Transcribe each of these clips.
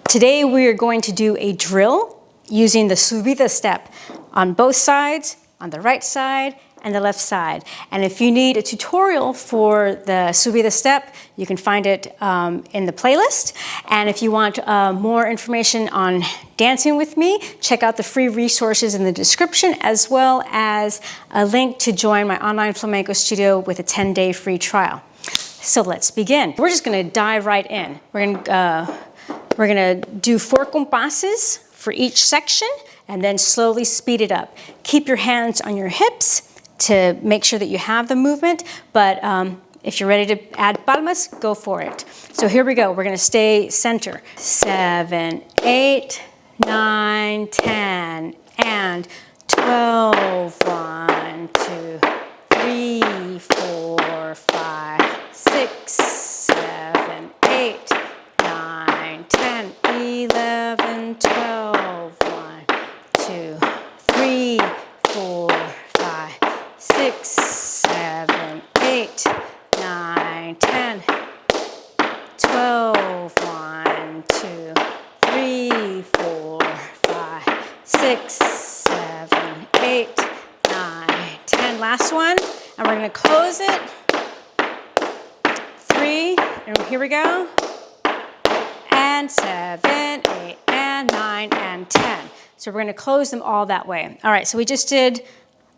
Today we are going to do a drill using the Subida step on both sides, on the right side and the left side. And if you need a tutorial for the Subida step, you can find it in the playlist. And if you want more information on dancing with me, check out the free resources in the description, as well as a link to join my Online Flamenco Studio with a 10-day free trial. So let's begin. We're just gonna dive right in. We're gonna do 4 compasses for each section and then slowly speed it up. Keep your hands on your hips to make sure that you have the movement, but if you're ready to add palmas, go for it. So here we go. We're gonna stay center. 7, 8, 9, 10, and 12. 1, 2, 3, 4, 5, 6, 7, 8, 9, 10, 11, 12. 1, 2, 3, 4, 5, 6, 7, 8, 9, 10, 12. 1, 2, 3, 4, 5, 6, 7, 8, 9, 10. Last one, and we're going to close it. 3, and here we go. And 7, 8, and 9, and 10. So we're going to close them all that way. All right, so we just did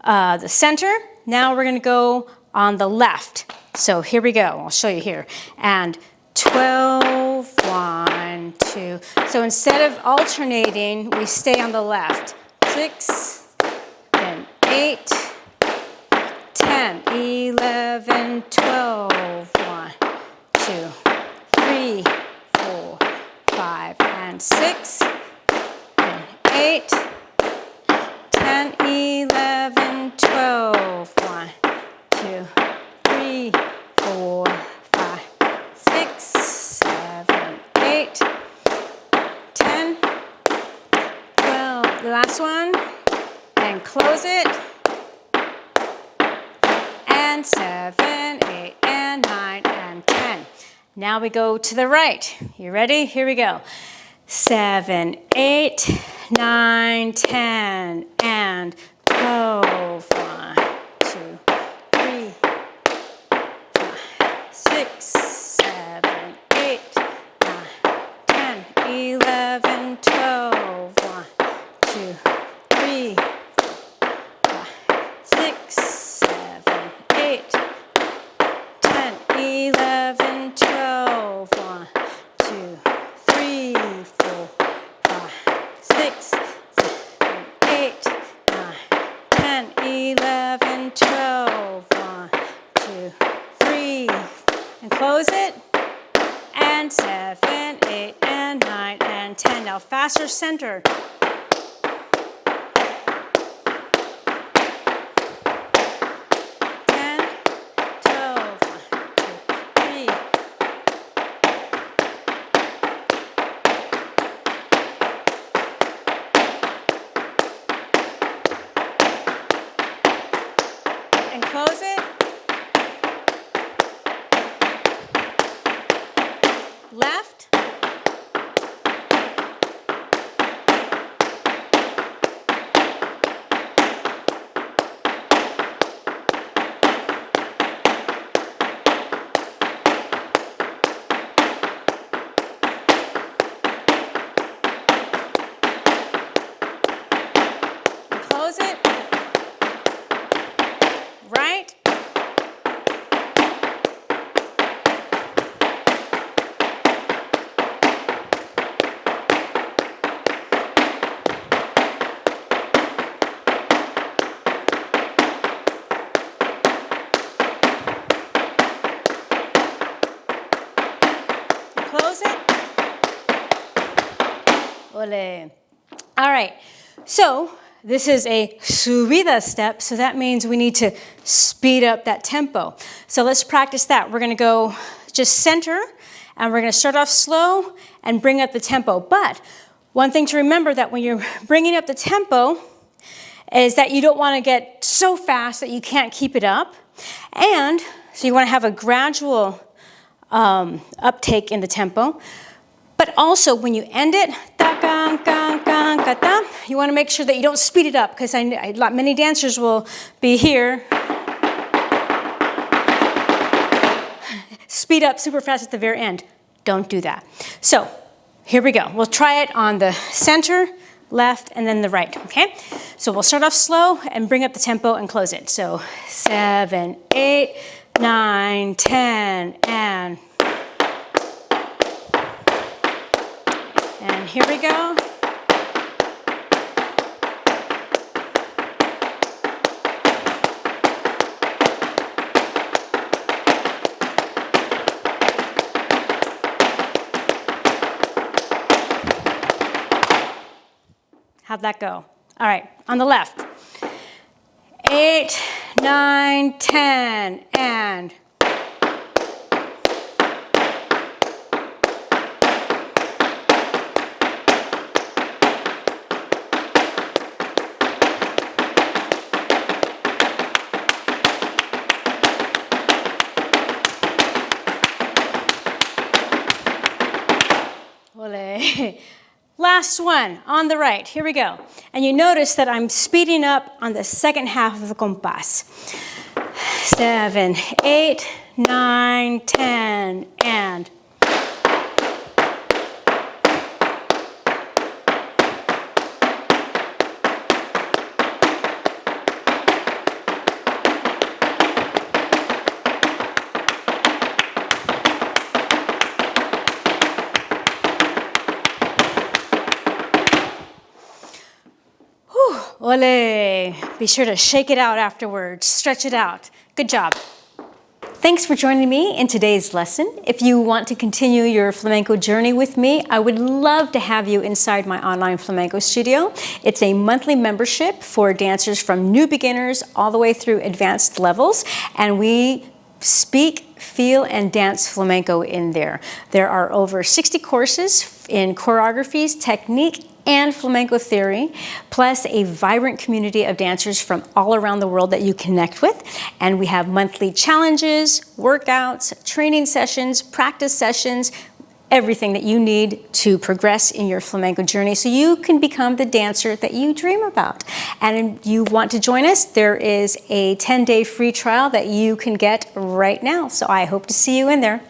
the center. Now we're going to go on the left. So here we go. I'll show you here. And 12, 1, 2. So instead of alternating, we stay on the left. 6, then 8, 10, 11, 12. 1, 2, 3, 4, 5, and 6, then 8, 10, 11, 12. 1, 2, 3, 4, 5, 6, 7, 8, 10, 12. The last one, and close it. And 7, 8, and 9, and 10. Now we go to the right. You ready? Here we go. 7, 8, 9, 10, and 12. 1, 2, 3, 5, 6, 7, 8, 9, 10, 11, 12. 1, 2, 3, 5, 6, 7, 8, 10, 11, 12. 1, 2, 3, 4, 5, 6, 7, 8, 9, 10, 11, 12. 1, 2, 3, and close it. And 7, 8, and 9, and 10. Now faster center. 10, 12. 1, 2, 3. And close it. Left. And close it. Right. Close it. Ole. All right. So this is a subida step, so that means we need to speed up that tempo. So let's practice that. We're going to go just center, and we're going to start off slow and bring up the tempo. But one thing to remember, that when you're bringing up the tempo, is that you don't want to get so fast that you can't keep it up. And so you want to have a gradual uptake in the tempo. But also when you end it, you want to make sure that you don't speed it up, because many dancers will be here, speed up super fast at the very end. Don't do that. So here we go. We'll try it on the center, left, and then the right, okay? So we'll start off slow and bring up the tempo and close it. So 7, 8, 9, 10, and here we go. How'd that go? All right, on the left. 8, 9, 10, and ole. Last one, on the right, here we go. And you notice that I'm speeding up on the second half of the compás. 7, 8, 9, 10, and ole. Be sure to shake it out afterwards, stretch it out. Good job. Thanks for joining me in today's lesson. If you want to continue your flamenco journey with me, I would love to have you inside my Online Flamenco Studio. It's a monthly membership for dancers from new beginners all the way through advanced levels, and we speak, feel, and dance flamenco in there. There are over 60 courses in choreographies, technique, and flamenco theory, plus a vibrant community of dancers from all around the world that you connect with. And we have monthly challenges, workouts, training sessions, practice sessions, everything that you need to progress in your flamenco journey so you can become the dancer that you dream about. And if you want to join us, there is a 10-day free trial that you can get right now. So I hope to see you in there.